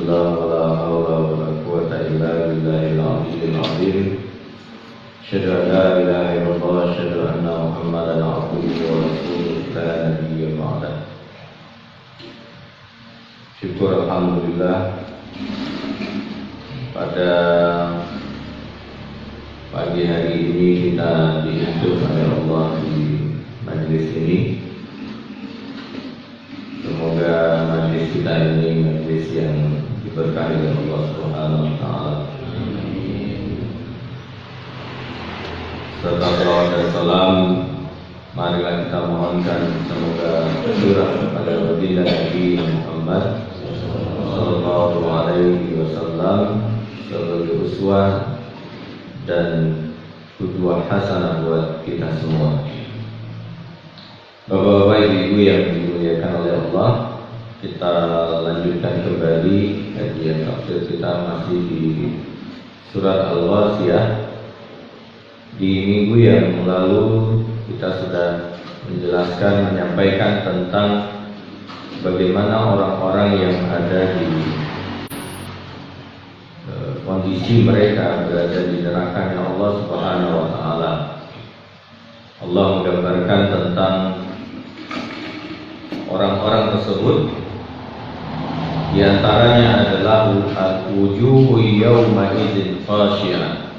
الله ولا حول ولا قوة إلا بالله العلي العظيم أشهد أن لا إله إلا الله أشهد أن محمدا عبده ورسوله لا نبي بعده. Syukur alhamdulillah pada pagi hari ini kita dihidup oleh Allah di majlis ini. Semoga majlis kita ini majlis yang diberkahi oleh Allah Subhanahu wa taala. Serta salawat dan salam marilah kita mohonkan semoga tercurah kepada baginda Nabi Muhammad sallallahu alaihi wasallam sebagai uswah dan qudwah hasanah buat kita semua. Bapak-bapak, ibu-ibu yang dimuliakan oleh Allah, kita lanjutkan kembali kajian tafsir kita masih di surat Al-Warsiyah. Di minggu yang lalu kita sudah menjelaskan, menyampaikan tentang bagaimana orang-orang yang ada di kondisi mereka berada di nerakanya Allah Subhanahu wa taala. Allah menggambarkan tentang orang-orang tersebut, di antaranya adalah wujuhu yawma idzin khashi'ah.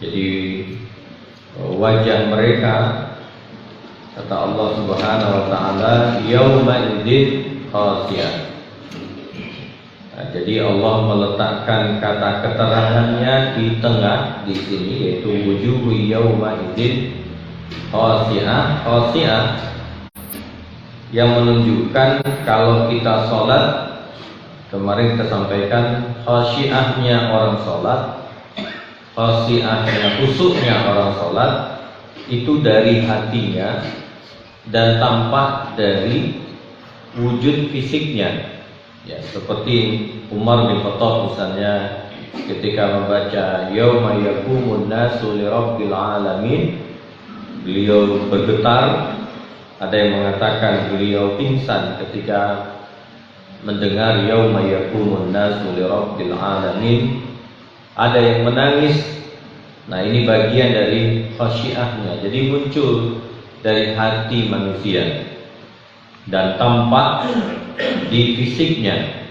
Jadi wajah mereka, kata Allah Subhanahu wa taala, yawma idzin khashi'ah. Jadi Allah meletakkan kata keterangannya di tengah di sini, yaitu wujuhu yawma idzin khashi'ah. Khashi'ah yang menunjukkan kalau kita sholat, kemarin kita sampaikan khasyi'ahnya orang sholat, khasyi'ahnya khusyuknya orang sholat itu dari hatinya dan tampak dari wujud fisiknya. Ya, seperti Umar bin Khattab misalnya ketika membaca yauma yaqumun nasu lirabbil alamin, beliau bergetar. Ada yang mengatakan beliau pingsan ketika mendengar yauma yaqumun nasu lirabbil alamin. Ada yang menangis. Nah, ini bagian dari khasyiahnya. Jadi muncul dari hati manusia dan tampak di fisiknya.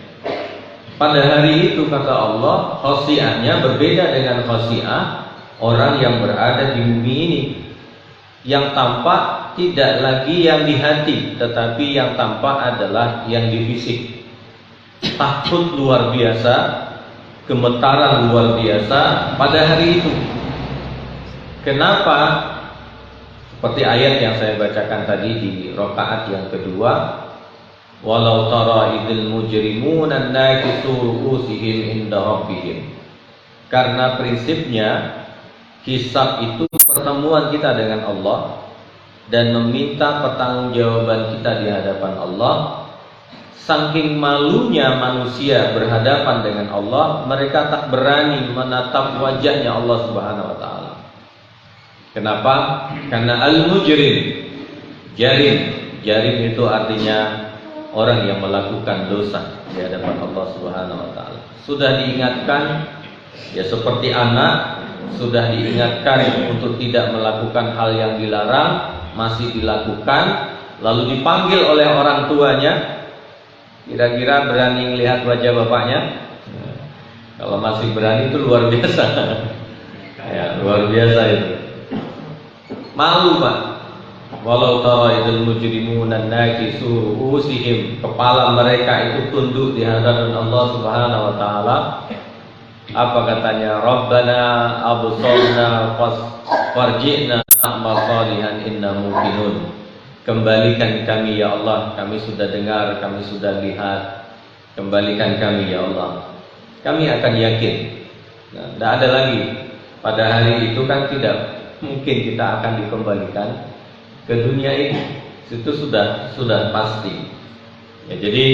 Pada hari itu kata Allah, khasyiahnya berbeda dengan khasyiah orang yang berada di bumi ini. Yang tampak tidak lagi yang di hati, tetapi yang tampak adalah yang di fisik. Takut luar biasa, gemetaran luar biasa pada hari itu. Kenapa? Seperti ayat yang saya bacakan tadi di rakaat yang kedua, walau tara idzil mujrimuna nakisu ru'usihim inda rabbihim. Karena prinsipnya hisab itu pertemuan kita dengan Allah dan meminta pertanggungjawaban kita di hadapan Allah. Saking malunya manusia berhadapan dengan Allah, mereka tak berani menatap wajahnya Allah Subhanahu wa taala. Kenapa? Karena al-mujrim, jarim itu artinya orang yang melakukan dosa di hadapan Allah Subhanahu wa taala. Sudah diingatkan, ya seperti anak sudah diingatkan untuk tidak melakukan hal yang dilarang, masih dilakukan, lalu dipanggil oleh orang tuanya. Kira-kira berani melihat wajah bapaknya? Kalau masih berani itu luar biasa. Ya, luar biasa itu. Malu, Pak. Walau tara idzal mujrimuna nakisu ru'usihim, kepala mereka itu tunduk di hadapan Allah Subhanahu wa taala. Apa katanya? Rabbana absarna farji'na na'mal salihan inna muqinun. Kembalikan kami ya Allah, kami sudah dengar, kami sudah lihat. Kembalikan kami ya Allah, kami akan yakin. Nah, tidak ada lagi. Pada hari itu kan tidak mungkin kita akan dikembalikan ke dunia ini. Itu sudah pasti. Ya, jadi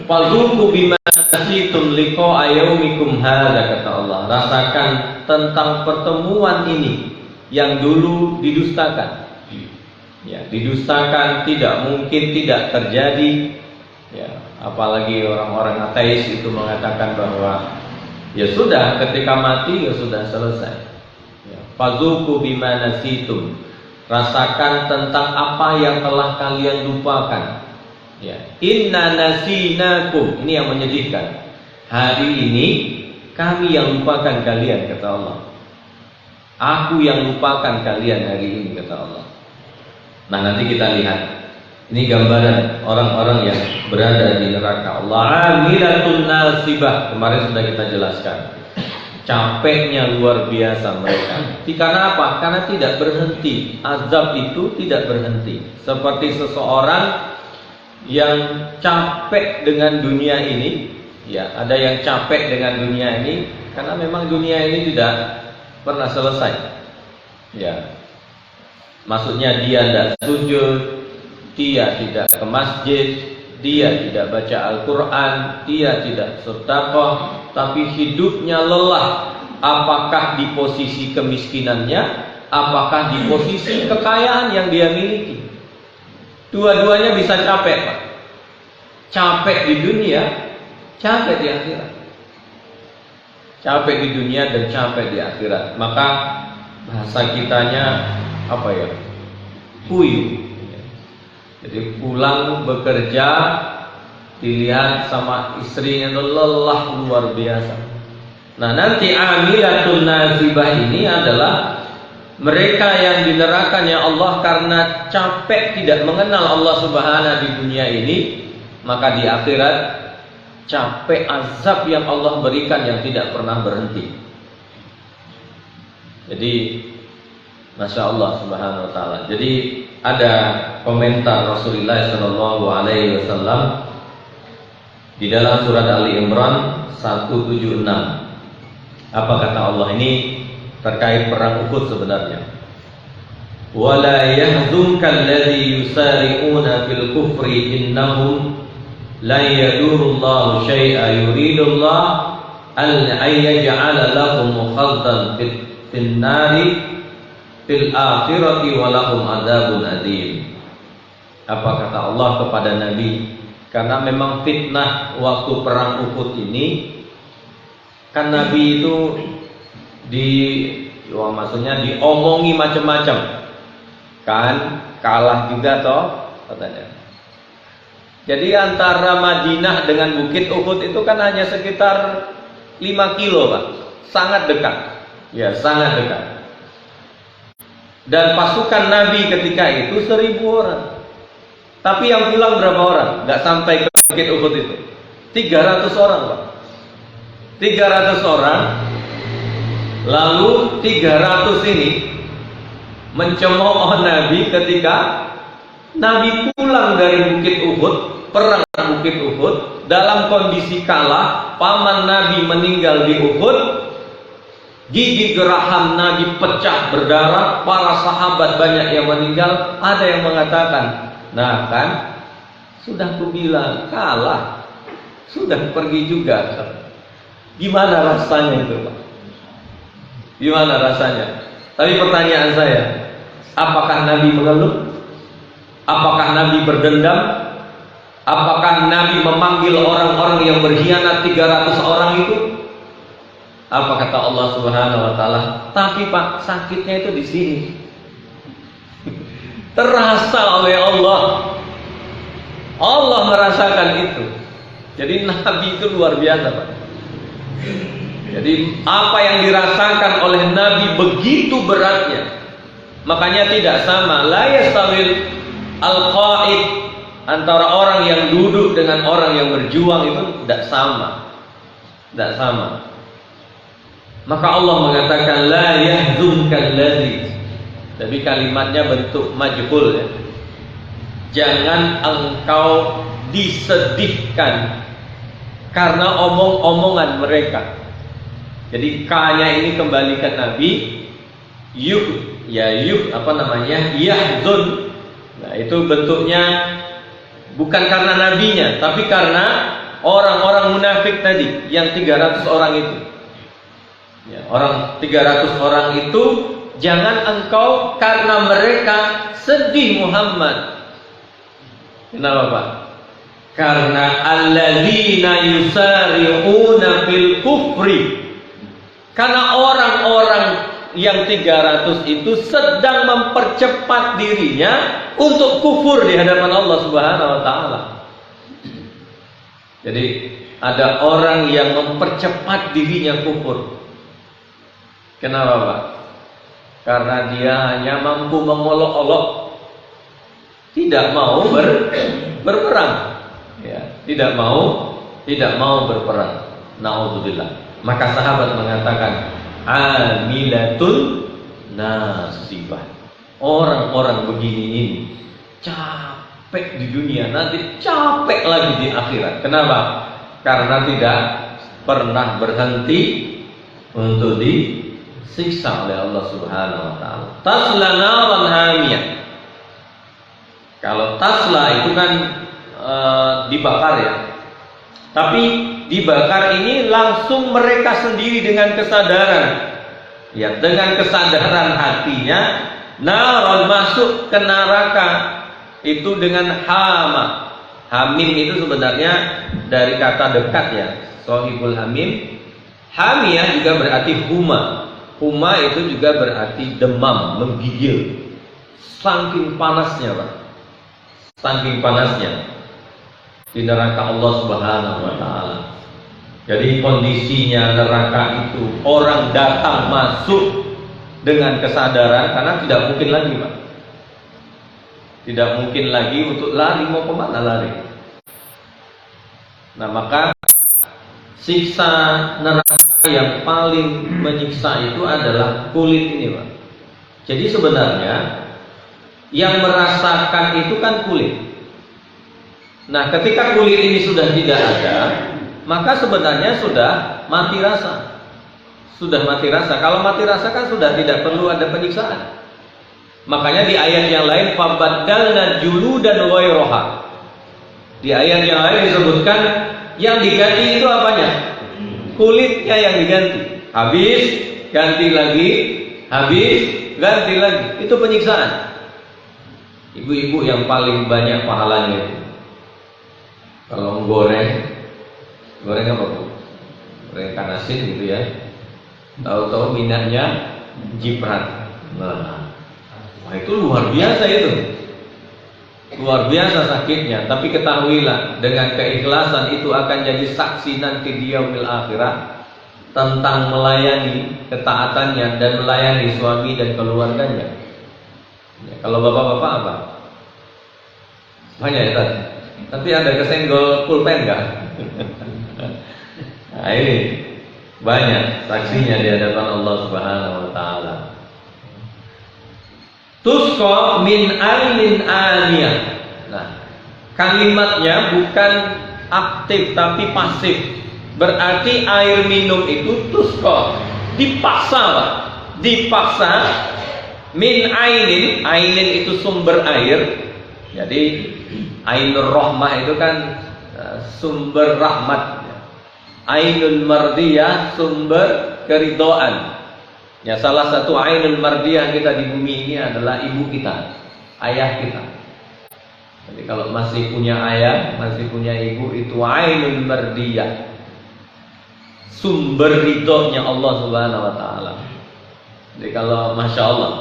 Fadzuqu bima nasitum liqa'a yaumikum hadza, kata Allah. Rasakan tentang pertemuan ini yang dulu didustakan. Ya, didustakan, tidak mungkin, tidak terjadi. Ya, apalagi orang-orang ateis itu mengatakan bahwa ya sudah, ketika mati ya sudah selesai. Ya, fazuku bima nasitum. Rasakan tentang apa yang telah kalian lupakan. Ya, inna nasinakum. Ini yang menyedihkan. Hari ini kami yang lupakan kalian, kata Allah. Aku yang lupakan kalian hari ini, kata Allah. Nah, nanti kita lihat. Ini gambaran orang-orang yang berada di neraka Allah. Amilatun nasibah. Kemarin sudah kita jelaskan. Capeknya luar biasa mereka. Karena apa? Karena tidak berhenti. Azab itu tidak berhenti. Seperti seseorang yang capek dengan dunia ini. Ya, ada yang capek dengan dunia ini karena memang dunia ini tidak pernah selesai. Ya. Maksudnya dia tidak sujud, dia tidak ke masjid, dia tidak baca Al-Quran, dia tidak sedekah, tapi hidupnya lelah. Apakah di posisi kemiskinannya, apakah di posisi kekayaan yang dia miliki? Dua-duanya bisa capek, Pak. Capek di dunia, capek di akhirat. Capek di dunia dan capek di akhirat. Maka bahasa kitanya apa ya? Puyuh. Jadi pulang bekerja, dilihat sama istrinya lelah luar biasa. Nah, nanti amilatun nasibah ini adalah mereka yang di nerakanya Allah karena capek tidak mengenal Allah Subhanahu di dunia ini, maka di akhirat capek azab yang Allah berikan yang tidak pernah berhenti. Jadi Masya Allah Subhanahu wa ta'ala. Jadi ada komentar Rasulullah Shallallahu Alaihi Wasallam di dalam surat Ali Imran 176. Apa kata Allah ini terkait perang Uhud sebenarnya? Wala yahzunka alladhi yusari'una fil kufri innahum la yadurullahu syai'a yuridullah an yaj'ala lahum khaddan fin nari fil akhirati walahum adzabun adzim. Apa kata Allah kepada Nabi? Karena memang fitnah waktu perang Uhud ini kan Nabi itu maksudnya diomongi macam-macam. Kan kalah juga toh katanya. Jadi antara Madinah dengan Bukit Uhud itu kan hanya sekitar 5 kilo, Pak. Sangat dekat. Ya, sangat dekat. Dan pasukan Nabi ketika itu 1000 orang. Tapi yang pulang berapa orang? Gak sampai ke Bukit Uhud itu 300 orang, Pak. 300 orang. Lalu 300 ini mencemooh Nabi ketika Nabi pulang dari Bukit Uhud, perang Bukit Uhud, dalam kondisi kalah. Paman Nabi meninggal di Uhud, gigi geraham Nabi pecah berdarah, para sahabat banyak yang meninggal. Ada yang mengatakan, nah kan sudah kubilang kalah, sudah pergi juga. Gimana rasanya itu, Pak? Gimana rasanya? Tapi pertanyaan saya, apakah Nabi mengeluh? Apakah Nabi berdendam? Apakah Nabi memanggil orang-orang yang berkhianat 300 orang itu? Apa kata Allah Subhanahu wa taala? Tapi Pak, sakitnya itu di sini. Terasa oleh Allah. Allah merasakan itu. Jadi Nabi itu luar biasa, Pak. Jadi apa yang dirasakan oleh Nabi begitu beratnya. Makanya tidak sama. La yastawil al-qa'id, antara orang yang duduk dengan orang yang berjuang itu tidak sama. Tidak sama. Maka Allah mengatakan la yahzunka alladzi. Tapi kalimatnya bentuk majhul ya. Jangan engkau disedihkan karena omong-omongan mereka. Jadi K-nya ini kembalikan Nabi. Yahzun. Nah, itu bentuknya bukan karena nabinya, tapi karena orang-orang munafik tadi yang 300 orang itu. Ya, orang 300 orang itu, jangan engkau karena mereka sedih Muhammad. Kenapa, Pak? Karena alladzina yusari'una fil kufri, karena orang-orang yang 300 itu sedang mempercepat dirinya untuk kufur di hadapan Allah Subhanahu wa taala. Jadi ada orang yang mempercepat dirinya kufur. Kenapa, Pak? Karena dia hanya mampu mengolok-olok, tidak mau berperang. Ya, tidak mau berperang. Nauzubillah. Maka sahabat mengatakan amilatul nasibah. Orang-orang begini ini capek di dunia, nanti capek lagi di akhirat. Kenapa? Karena tidak pernah berhenti untuk disiksa oleh Allah Subhanahu wa taala. Tasla naran hamiyah. Kalau tasla itu kan dibakar ya. Tapi dibakar ini langsung mereka sendiri dengan kesadaran. Ya, dengan kesadaran hatinya naron masuk ke neraka itu dengan hama. Hamim itu sebenarnya dari kata dekat ya, sohibul hamim. Hamiyah juga berarti huma. Huma itu juga berarti demam, menggigil. Saking panasnya, Pak. Saking panasnya di neraka Allah Subhanahu wa taala. Jadi kondisinya neraka itu orang datang masuk dengan kesadaran, karena tidak mungkin lagi, Pak. Tidak mungkin lagi untuk lari, mau kemana lari? Nah, maka siksa neraka yang paling menyiksa itu adalah kulit ini, Pak. Jadi sebenarnya yang merasakan itu kan kulit. Nah, ketika kulit ini sudah tidak ada, maka sebenarnya sudah mati rasa. Sudah mati rasa. Kalau mati rasa kan sudah tidak perlu ada penyiksaan. Makanya di ayat yang lain fabaddalna juludan ghayraha. Di ayat yang lain disebutkan yang diganti itu apanya? Kulitnya yang diganti. Habis ganti lagi, habis ganti lagi. Itu penyiksaan. Ibu-ibu yang paling banyak pahalanya itu. Kalau goreng apa, Bu? Goreng ikan asin gitu ya. Tahu-tahu minyaknya jiprat. Nah, itu luar biasa itu. Luar biasa sakitnya. Tapi ketahuilah, dengan keikhlasan itu akan jadi saksi nanti di yaumil akhirah tentang melayani ketaatannya dan melayani suami dan keluarganya. Ya, kalau bapak-bapak apa? Banyak ya tadi. Tapi ada kesenggol pulpen enggak? Nah, ini banyak saksinya di hadapan Allah Subhanahu wa taala. Tusqa min ainin aniyah. Nah, kalimatnya bukan aktif tapi pasif. Berarti air minum itu tusqa, dipaksa, Pak. Dipaksa min ainin itu sumber air. Jadi Ainur Rahmah itu kan sumber rahmat. Ainul Mardiyah sumber keridhaan. Ya, salah satu Ainul Mardiyah kita di bumi ini adalah ibu kita, ayah kita. Jadi kalau masih punya ayah, masih punya ibu, itu Ainul Mardiyah, sumber ridhonya Allah Subhanahu wa taala. Jadi kalau Masya Allah,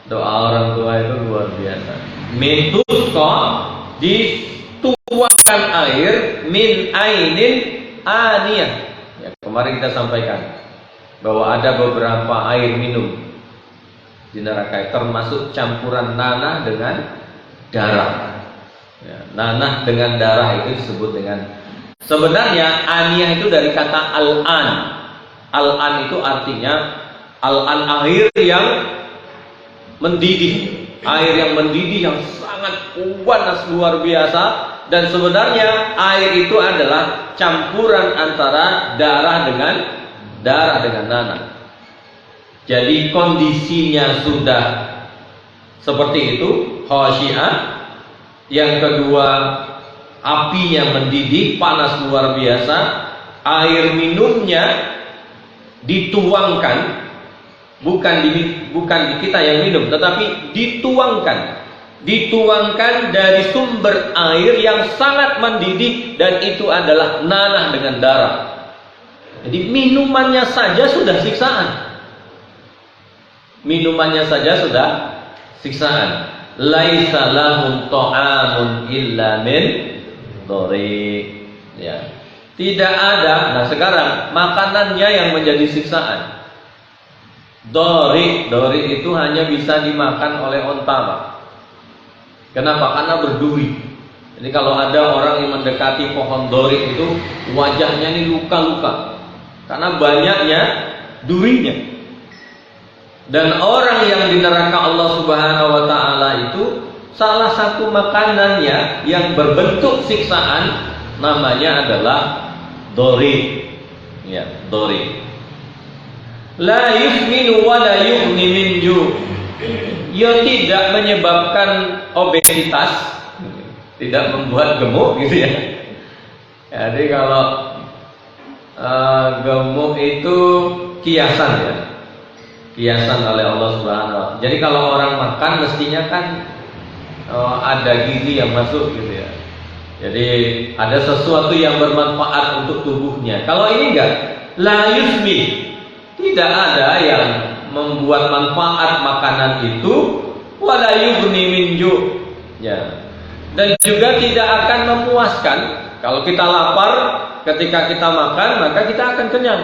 doa orang tua itu luar biasa. Mintusqa, dituangkan air min ainin aniyah. Ya, kemarin kita sampaikan bahwa ada beberapa air minum di neraka, termasuk campuran nanah dengan darah. Ya, nanah dengan darah itu disebut dengan, sebenarnya aniyah itu dari kata al-an. Al-an itu artinya al-an, air yang mendidih, air yang mendidih yang sangat panas luar biasa. Dan sebenarnya air itu adalah campuran antara darah dengan nanah. Jadi kondisinya sudah seperti itu, khasyiah. Yang kedua, apinya mendidih, panas luar biasa. Air minumnya dituangkan, bukan di kita yang minum, tetapi dituangkan. dituangkan dari sumber air yang sangat mendidih, dan itu adalah nanah dengan darah. Jadi minumannya saja sudah siksaan. Minumannya saja sudah siksaan. Laisa lahum ta'amun illa min dhari. Ya. Tidak ada. Nah, sekarang makanannya yang menjadi siksaan. Dhari itu hanya bisa dimakan oleh onta, Pak. Kenapa? Karena berduri. Jadi kalau ada orang yang mendekati pohon dhari itu wajahnya ini luka-luka karena banyaknya durinya. Dan orang yang di neraka Allah Subhanahu wa taala itu salah satu makanannya yang berbentuk siksaan namanya adalah dhari. Ya, dhari. La yusminu wa la yughni min ju'. Ya, tidak menyebabkan obesitas, tidak membuat gemuk gitu ya. Jadi kalau gemuk itu kiasan ya, kiasan oleh Allah Subhanahu wa taala. Jadi kalau orang makan mestinya kan ada gizi yang masuk gitu ya. Jadi ada sesuatu yang bermanfaat untuk tubuhnya. Kalau ini enggak, la yusmi, tidak ada yang membuat manfaat makanan itu, wala yughni min ju'. Ya. Dan juga tidak akan memuaskan. Kalau kita lapar, ketika kita makan, maka kita akan kenyang.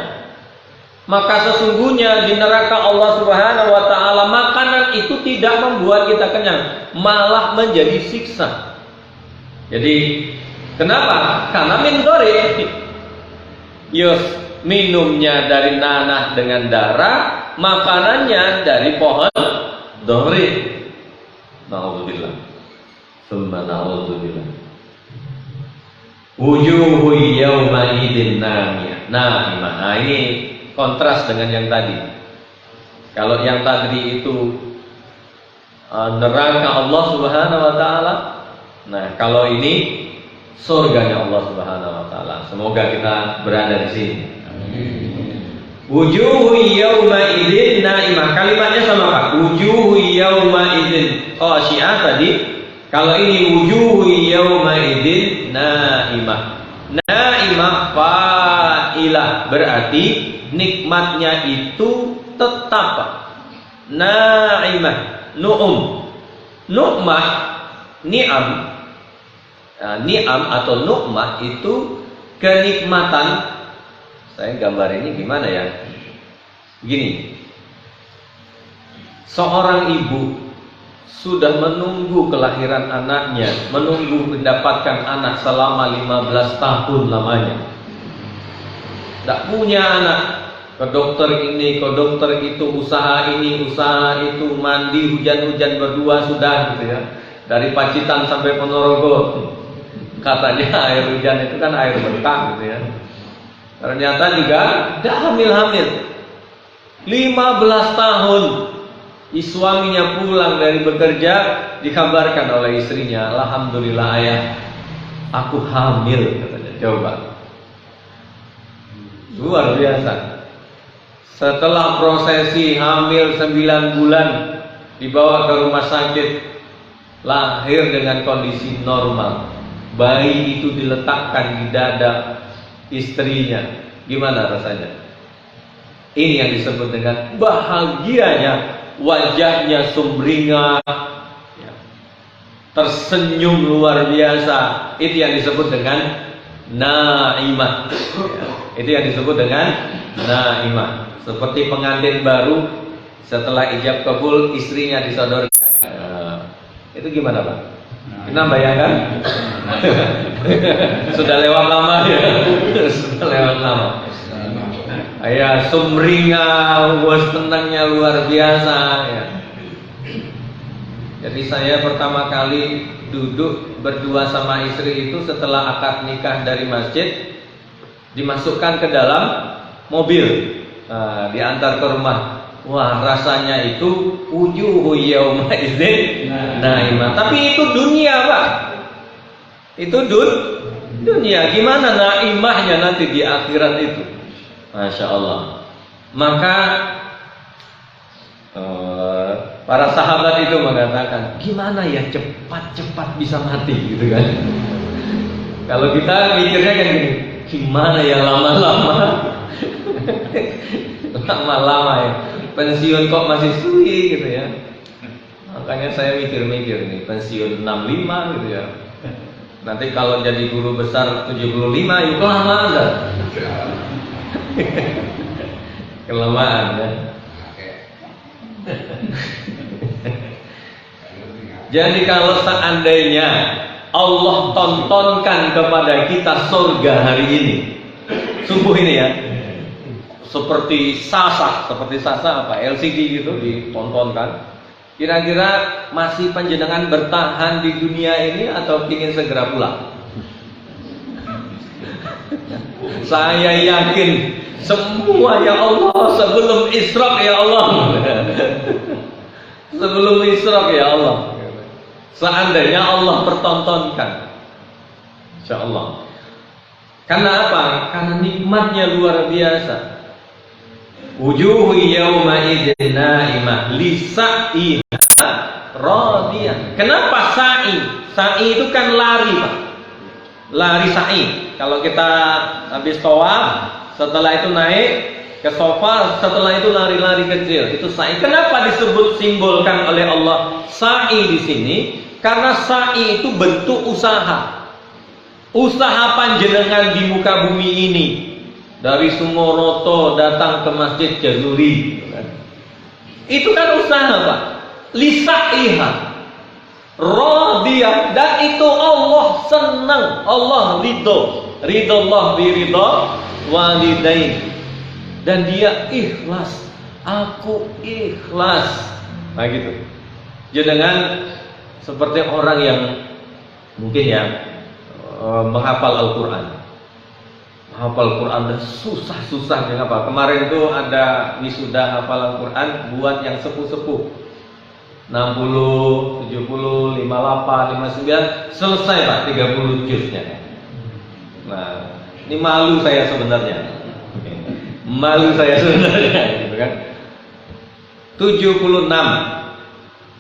Maka sesungguhnya di neraka Allah Subhanahu wa taala makanan itu tidak membuat kita kenyang, malah menjadi siksa. Jadi kenapa? Karena min dhari. Yus, minumnya dari nanah dengan darah, makanannya dari pohon dhari. Na'udzubillah. Summa na'udzubillah. Wujuhu yawma idzin namiyah. Nah, ini kontras dengan yang tadi. Kalau yang tadi itu neraka Allah Subhanahu wa taala. Nah, kalau ini surganya Allah Subhanahu wa taala. Semoga kita berada di sini. Wujuhu yawma idzin naimah. Kalimatnya sama Pak. Wujuhu yawma idzin khashi'ah tadi. Kalau ini wujuhu yawma idzin naimah. Naimah fa'ilah, berarti nikmatnya itu tetap. Naimah, nu'mah, ni'am. Ni'am atau nu'mah itu kenikmatan. Saya gambar ini gimana ya? Gini. Seorang ibu sudah menunggu kelahiran anaknya, menunggu mendapatkan anak selama 15 tahun lamanya. Tidak punya anak, ke dokter ini, ke dokter itu, usaha ini, usaha itu, mandi hujan-hujan berdua sudah gitu ya. Dari Pacitan sampai Ponorogo. Katanya air hujan itu kan air berkah gitu ya. Ternyata juga tidak hamil-hamil. 15 tahun suaminya pulang dari bekerja, dikabarkan oleh istrinya, alhamdulillah ayah, aku hamil katanya. Coba, luar biasa. Setelah prosesi hamil 9 bulan, dibawa ke rumah sakit, lahir dengan kondisi normal. Bayi itu diletakkan di dada istrinya. Gimana rasanya? Ini yang disebut dengan bahagianya. Wajahnya sumringah, tersenyum luar biasa. Itu yang disebut dengan naimah. Itu yang disebut dengan naimah. Seperti pengantin baru setelah ijab kabul, istrinya disodorkan. Itu gimana Pak? Kita bayangkan? Sudah lewat lama ya. Sudah lewat lama. Ya, sumringah, senangnya luar biasa ya. Jadi saya pertama kali duduk berdua sama istri itu setelah akad nikah dari masjid, dimasukkan ke dalam mobil, diantar ke rumah. Wah, rasanya itu wujuhu yauma idzin naimah. Tapi itu dunia, Pak. Itu dunia. Gimana naimahnya nanti di akhirat itu? Masya Allah. Maka Para sahabat itu mengatakan, gimana ya cepat-cepat bisa mati gitu kan. Kalau kita mikirnya kan gini, gimana ya lama-lama lama-lama ya pensiun kok masih suwi gitu ya. Makanya saya mikir-mikir nih, pensiun 65 gitu ya. Nanti kalau jadi guru besar 75 yuk kelamaan dah. Kelamaan ya. Jadi kalau seandainya Allah tontonkan kepada kita surga hari ini, subuh ini ya, seperti sasa apa LCD gitu ditontonkan, kira-kira masih panjenengan bertahan di dunia ini atau ingin segera pulang? Saya yakin semua ya Allah sebelum Isra ya Allah. Sebelum Isra ya Allah. Seandainya Allah pertontonkan, insya Allah. Karena apa? Karena nikmatnya luar biasa. Wujuhu yawma idzin na'imah lisa'iha radiyah. Kenapa sa'i? Sa'i itu kan lari, Pak. Lari sa'i. Kalau kita habis tawaf, setelah itu naik ke sofa, setelah itu lari-lari kecil. Itu sa'i. Kenapa disebut simbolkan oleh Allah sa'i di sini? Karena sa'i itu bentuk usaha. Usaha panjenengan di muka bumi ini. Dari Sumoroto datang ke Masjid Jazuri. Itu kan usaha, Pak. Lisa'iha radiyah, dan itu Allah senang, Allah ridho. Ridho Allah bi ridho walidain. Dan dia ikhlas. Aku ikhlas. Nah gitu. Jangan seperti orang yang mungkin ya menghafal Al-Quran. Menghafal Quran dan susah-susah apa. Kemarin tuh ada wisuda hafal Al-Quran buat yang sepuh-sepuh. 60, 70, 58, 59 selesai Pak 30 juznya. Nah, ini malu saya sebenarnya. Malu saya sebenarnya gitu kan. 76,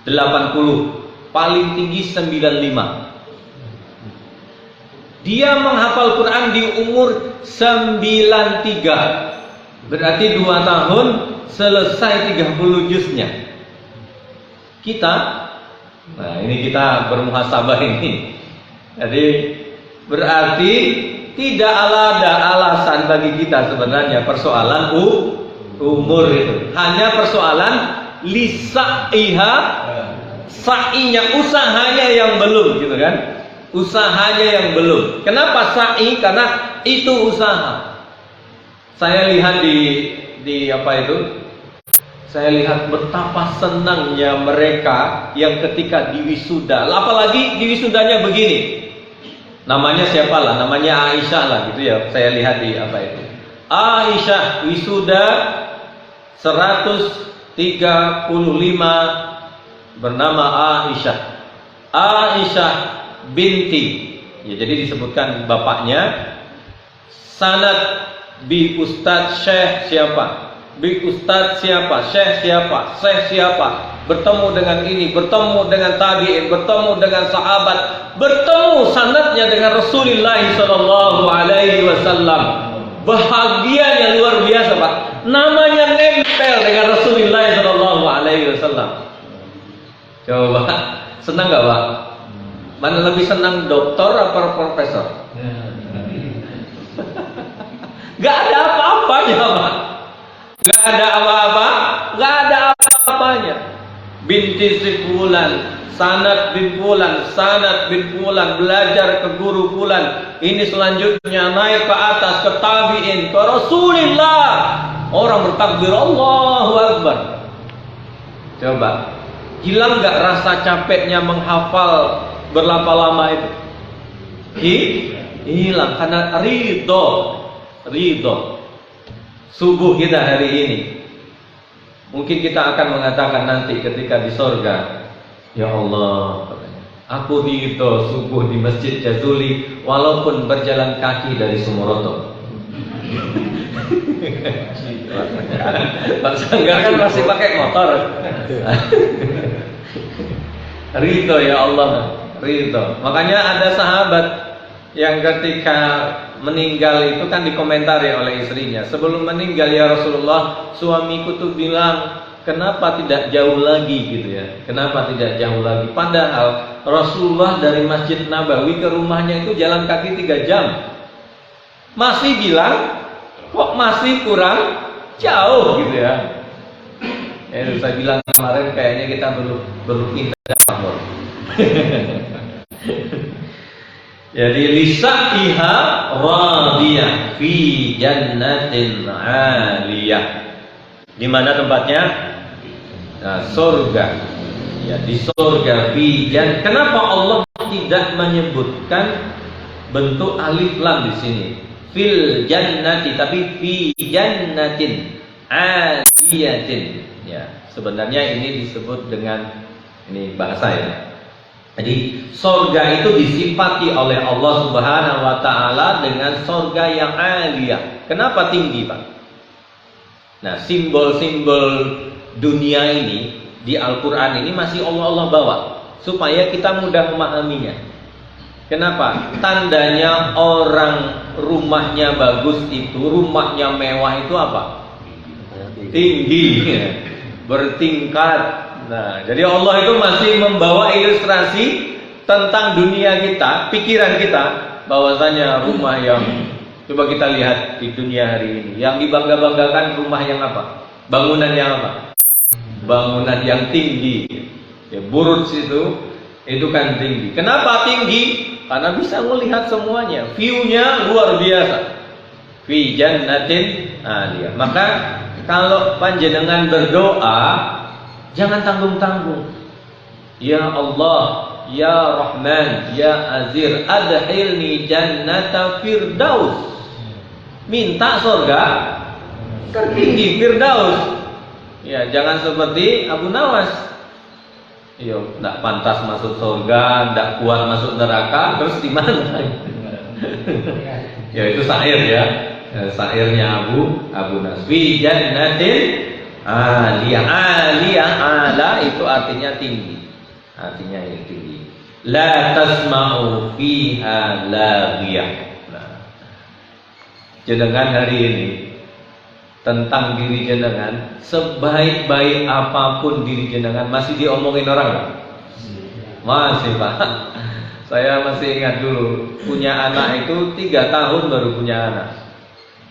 80, paling tinggi 95. Dia menghafal Quran di umur 93. Berarti 2 tahun selesai 30 juznya. Kita, nah ini kita bermuhasabah ini. Jadi berarti tidak ada alasan bagi kita sebenarnya persoalan umur itu. Hanya persoalan lisa'iha, sa'inya, usahanya yang belum gitu kan. Usahanya yang belum. Kenapa sa'i? Karena itu usaha. Saya lihat di apa itu? Saya lihat betapa senangnya mereka yang ketika di wisuda. Apalagi di wisudanya begini. Namanya siapa lah? Namanya Aisyah lah gitu ya. Saya lihat di apa itu. Aisyah wisuda 135 bernama Aisyah. Aisyah binti. Ya, jadi disebutkan bapaknya. Sanad bi Ustadz Syekh siapa? Bi Ustadz siapa? Syekh siapa? Syekh siapa? Bertemu dengan ini, bertemu dengan tabi'in, bertemu dengan sahabat, bertemu sanadnya dengan Rasulullah sallallahu alaihi wasallam. Bahagianya luar biasa, Pak. Namanya nempel dengan Rasulullah sallallahu alaihi wasallam. Coba, senang enggak, Pak? Mana lebih senang doktor atau profesor? Gak ada apa-apanya, Pak. Gak ada apa-apa, gak ada apa-apanya. Binti si fulan, sanad bin fulan, sanad bin fulan, belajar ke guru fulan. Ini selanjutnya naik ke atas, ke tabi'in, ke Rasulullah. Orang bertakbir Allahu Akbar. Coba, hilang gak rasa capeknya menghafal berlama-lama itu? Hilang karena ridho. Subuh kita hari ini, mungkin kita akan mengatakan nanti ketika di sorga, ya Allah, aku ridho subuh di Masjid Jazuli walaupun berjalan kaki dari Sumoroto. Pak Sanggar kan masih pakai motor. Ridho ya Allah, ridho. Makanya ada sahabat yang ketika meninggal itu kan dikomentari oleh istrinya. Sebelum meninggal, ya Rasulullah, suamiku tuh bilang, kenapa tidak jauh lagi gitu ya? Kenapa tidak jauh lagi? Padahal Rasulullah dari Masjid Nabawi ke rumahnya itu jalan kaki 3 jam. Masih bilang, kok masih kurang jauh gitu ya? Saya bilang kemarin kayaknya kita perlu pindah makmur. Jadi lisa'iha radiyah fi jannatin 'aliyah. Di mana tempatnya? Nah, surga. Ya, di surga fi jan. Kenapa Allah tidak menyebutkan bentuk alif lam di sini? Fil jannati, tapi fi jannatin 'aliyatin. Ya, sebenarnya ini disebut dengan ini bahasa ya. Jadi surga itu disifati oleh Allah Subhanahu wa taala dengan surga yang aliyah. Kenapa tinggi, Pak? Nah, simbol-simbol dunia ini di Al-Qur'an ini masih Allah bawa supaya kita mudah memahaminya. Kenapa? Tandanya orang rumahnya bagus itu, rumahnya mewah itu apa? Tinggi, bertingkat. Nah, jadi Allah itu masih membawa ilustrasi tentang dunia kita, pikiran kita, bahwasanya rumah yang coba kita lihat di dunia hari ini, yang dibangga-banggakan rumah yang apa? Bangunan yang apa? Bangunan yang tinggi. Ya, Burj itu kan tinggi. Kenapa tinggi? Karena bisa melihat semuanya, view-nya luar biasa. Fi jannatin aliyah. Maka kalau panjenengan berdoa, jangan tanggung-tanggung. Ya Allah, ya Rahman, ya Azir, adkhilni jannata firdaus. Minta surga tertinggi firdaus. Ya, jangan seperti Abu Nawas. Yo, tidak pantas masuk surga, tidak kuat masuk neraka, terus di mana? Ya itu syair ya. Syairnya Abu Naswi jannatin aliyah. Aliyah, ala itu artinya tinggi. Artinya yang tinggi. La tasma'u fiha laghiyah. Nah, jenengan hari ini tentang diri jenengan, sebaik-baik apapun diri jenengan masih diomongin orang Pak? Masih Pak. Saya masih ingat dulu punya anak itu 3 tahun baru punya anak.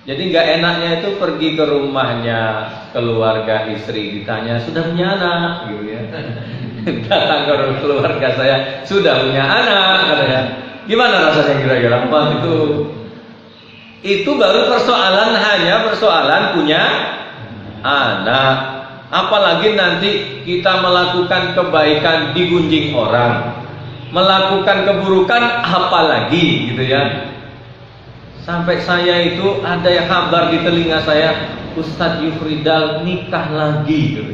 Jadi nggak enaknya itu pergi ke rumahnya keluarga istri, ditanya sudah punya anak, gitu ya. Datang ke keluarga saya sudah punya anak, katanya. Gimana rasanya kira-kira? Wah, itu baru persoalan, hanya persoalan punya anak. Apalagi nanti kita melakukan kebaikan digunjing orang, melakukan keburukan apalagi gitu ya. Sampai saya itu ada yang kabar di telinga saya, Ustadz Yufridal nikah lagi gitu.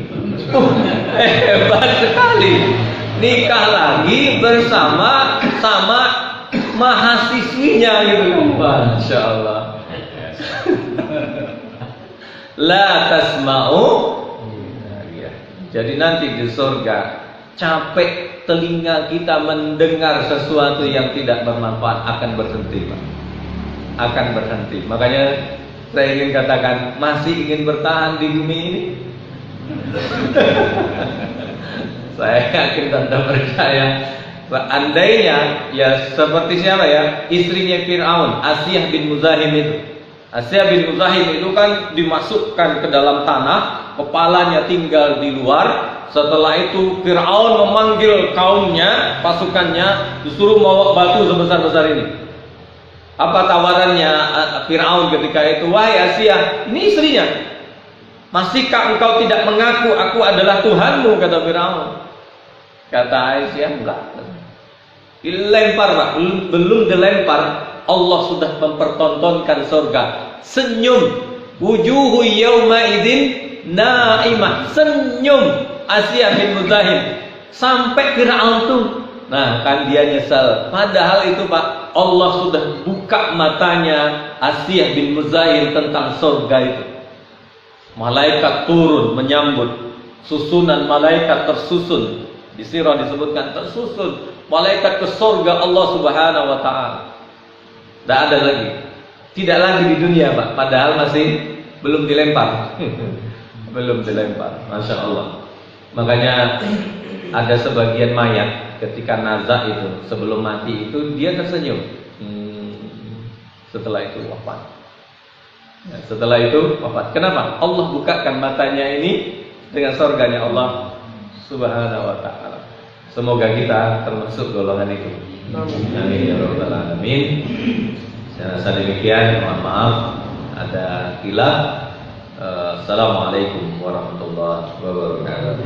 Hebat sekali. Nikah lagi bersama mahasiswinya gitu. Masya Allah. La tasma'u. Jadi nanti di surga capek telinga kita mendengar sesuatu yang tidak bermanfaat akan berhenti, Pak. Akan berhenti. Makanya saya ingin katakan, masih ingin bertahan di bumi ini? Saya yakin dan percaya. Andainya ya seperti siapa ya, istrinya Fir'aun, Asyah bin Muzahim itu. Asyah bin Muzahim itu kan dimasukkan ke dalam tanah, kepalanya tinggal di luar. Setelah itu Fir'aun memanggil kaumnya, pasukannya, disuruh bawa batu sebesar-besar ini. Apa tawarannya Fir'aun ketika itu? Wahai Asyah, ini istrinya, masihkah engkau tidak mengaku aku adalah Tuhanmu, kata Fir'aun. Kata Aisyah, enggak. Dilempar Pak, belum dilempar, Allah sudah mempertontonkan surga. Senyum, wujuhu yawma idzin naimah. Senyum Asyah bin Muzahim. Sampai Fir'aun tuh Nah, kan dia nyesal. Padahal itu Pak, Allah sudah buka matanya Asiyah bin Muzahir tentang surga itu. Malaikat turun menyambut, susunan malaikat tersusun. Di sirah disebutkan tersusun malaikat ke surga Allah Subhanahu wa taala. Tidak ada lagi. Tidak lagi di dunia, Pak. Padahal masih belum dilempar. Belum dilempar. Masya Allah. Makanya ada sebagian mayat ketika nazak itu, sebelum mati itu dia tersenyum. Setelah itu wafat. Setelah itu wafat. Kenapa? Allah bukakan matanya ini dengan surganya Allah Subhanahu wa taala. Semoga kita termasuk golongan itu. Amin ya rabbal alamin. Saya rasa demikian. Mohon maaf ada khilaf. Assalamualaikum warahmatullahi wabarakatuh.